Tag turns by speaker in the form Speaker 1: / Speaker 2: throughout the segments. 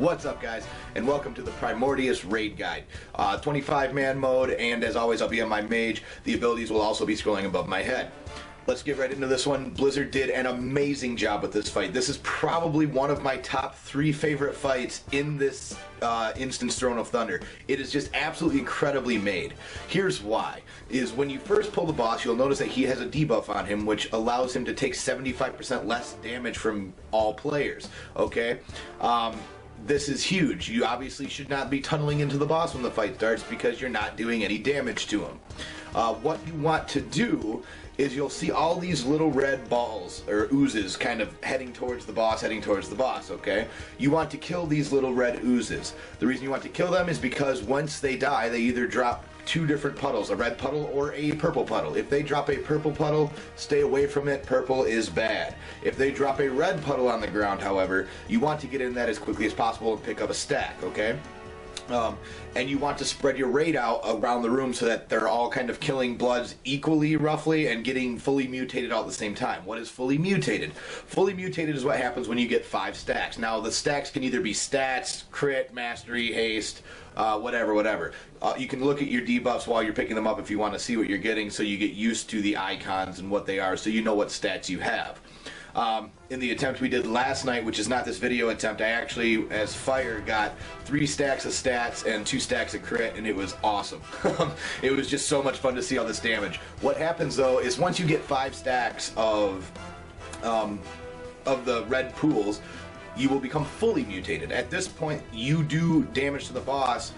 Speaker 1: What's up, guys, and welcome to the Primordius raid guide. 25-man mode, and as always I'll be on my mage. The abilities will also be scrolling above my head. Let's get right into this one. Blizzard did an amazing job with this fight. This is probably one of my top 3 favorite fights in this instance Throne of Thunder. It is just absolutely incredibly made. Here's why. Is when you first pull the boss, you'll notice that he has a debuff on him, which allows him to take 75% less damage from all players. Okay? This is huge. You obviously should not be tunneling into the boss when the fight starts because you're not doing any damage to him. What you want to do is you'll see all these little red balls or oozes kind of heading towards the boss, okay? You want to kill these little red oozes. The reason you want to kill them is because once they die, they either drop 2 different puddles, a red puddle or a purple puddle. If they drop a purple puddle, stay away from it. Purple is bad. If they drop a red puddle on the ground, however, you want to get in that as quickly as possible and pick up a stack, okay? And you want to spread your raid out around the room so that they're all kind of killing bloods equally, roughly, and getting fully mutated all at the same time. What is fully mutated? Fully mutated is what happens when you get 5 stacks. Now, the stacks can either be stats, crit, mastery, haste, whatever. You can look at your debuffs while you're picking them up if you want to see what you're getting, so you get used to the icons and what they are, so you know what stats you have. In the attempt we did last night, which is not this video attempt, I actually, as Fire, got 3 stacks of stats and 2 stacks of crit, and it was awesome. It was just so much fun to see all this damage. What happens, though, is once you get 5 stacks of the red pools, you will become fully mutated. At this point, you do damage to the boss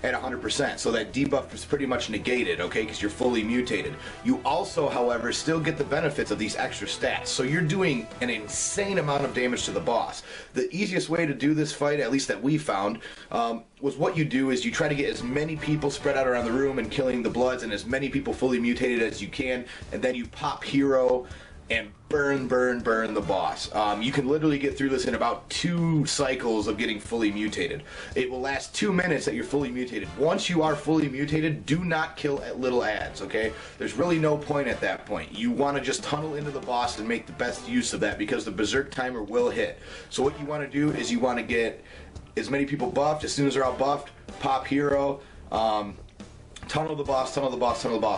Speaker 1: at 100%, so that debuff is pretty much negated, okay, because you're fully mutated. You also, however, still get the benefits of these extra stats, so you're doing an insane amount of damage to the boss. The easiest way to do this fight, at least that we found, was what you do is you try to get as many people spread out around the room and killing the bloods and as many people fully mutated as you can, and then you pop hero and burn the boss. You can literally get through this in about 2 cycles of getting fully mutated. It will last 2 minutes that you're fully mutated. Once you are fully mutated, do not kill at little adds, okay? There's really no point at that point. You want to just tunnel into the boss and make the best use of that because the berserk timer will hit. So what you want to do is you want to get as many people buffed. As soon as they're all buffed, pop hero, tunnel the boss.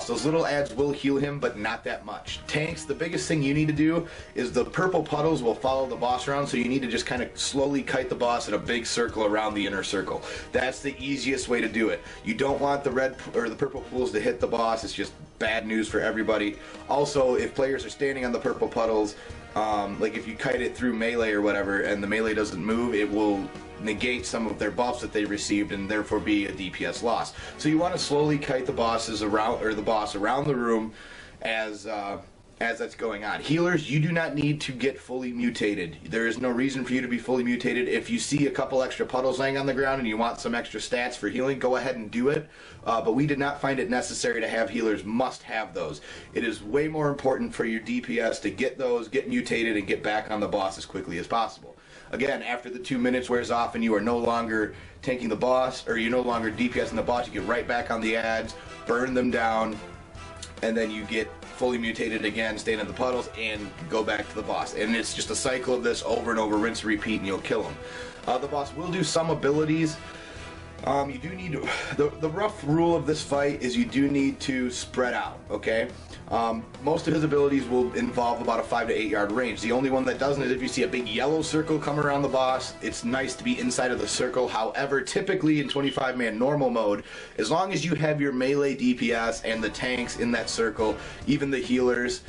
Speaker 1: Those little adds will heal him, but not that much. Tanks, the biggest thing you need to do is the purple puddles will follow the boss around, so you need to just kind of slowly kite the boss in a big circle around the inner circle. That's the easiest way to do it. You don't want the red or the purple pools to hit the boss. It's just bad news for everybody. Also, if players are standing on the purple puddles, like if you kite it through melee or whatever and the melee doesn't move, it will negate some of their buffs that they received and therefore be a DPS loss. So you want to slowly kite the bosses around, or the boss around the room as that's going on. Healers, you do not need to get fully mutated. There is no reason for you to be fully mutated. If you see a couple extra puddles laying on the ground and you want some extra stats for healing, go ahead and do it. But we did not find it necessary to have healers must have those. It is way more important for your DPS to get those, get mutated, and get back on the boss as quickly as possible. Again, after the 2 minutes wears off and you are no longer tanking the boss, or you're no longer DPSing the boss, you get right back on the adds, burn them down, and then you get fully mutated again, stay in the puddles, and go back to the boss. And it's just a cycle of this over and over, rinse and repeat, and you'll kill him. The boss will do some abilities. You do need to, the rough rule of this fight is you do need to spread out, okay? Most of his abilities will involve about a 5 to 8 yard range. The only one that doesn't is if you see a big yellow circle come around the boss, it's nice to be inside of the circle. However, typically in 25-man normal mode, as long as you have your melee DPS and the tanks in that circle, even the healers,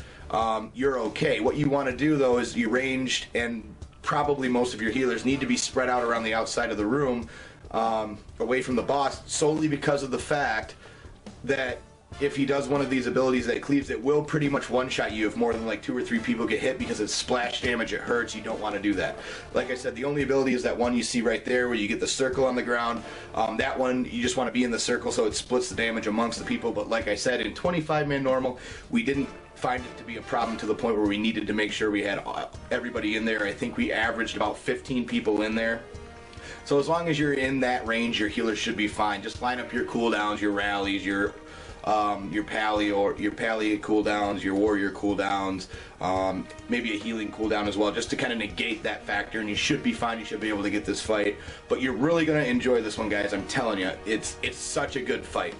Speaker 1: you're okay. What you want to do, though, is your ranged and probably most of your healers need to be spread out around the outside of the room, away from the boss, solely because of the fact that if he does one of these abilities that cleaves, it will pretty much one-shot you if more than like 2 or 3 people get hit because it's splash damage, it hurts, you don't want to do that. Like I said, the only ability is that one you see right there where you get the circle on the ground. That one, you just want to be in the circle so it splits the damage amongst the people, but like I said, in 25-man normal, we didn't find it to be a problem to the point where we needed to make sure we had everybody in there. I think we averaged about 15 people in there. So as long as you're in that range, your healers should be fine. Just line up your cooldowns, your rallies, your your pally cooldowns, your warrior cooldowns, maybe a healing cooldown as well, just to kind of negate that factor, and you should be fine. You should be able to get this fight. But you're really gonna enjoy this one, guys. I'm telling you, it's such a good fight.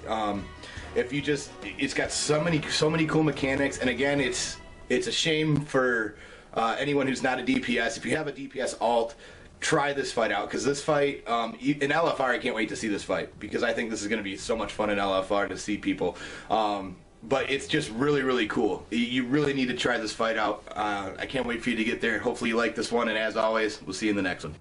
Speaker 1: It's got so many cool mechanics, and again, it's a shame for anyone who's not a DPS. If you have a DPS alt, try this fight out, because this fight in LFR, I can't wait to see this fight, because I think this is going to be so much fun in LFR to see people. But it's just really cool. You really need to try this fight out. I can't wait for you to get there. Hopefully you like this one, and as always, we'll see you in the next one.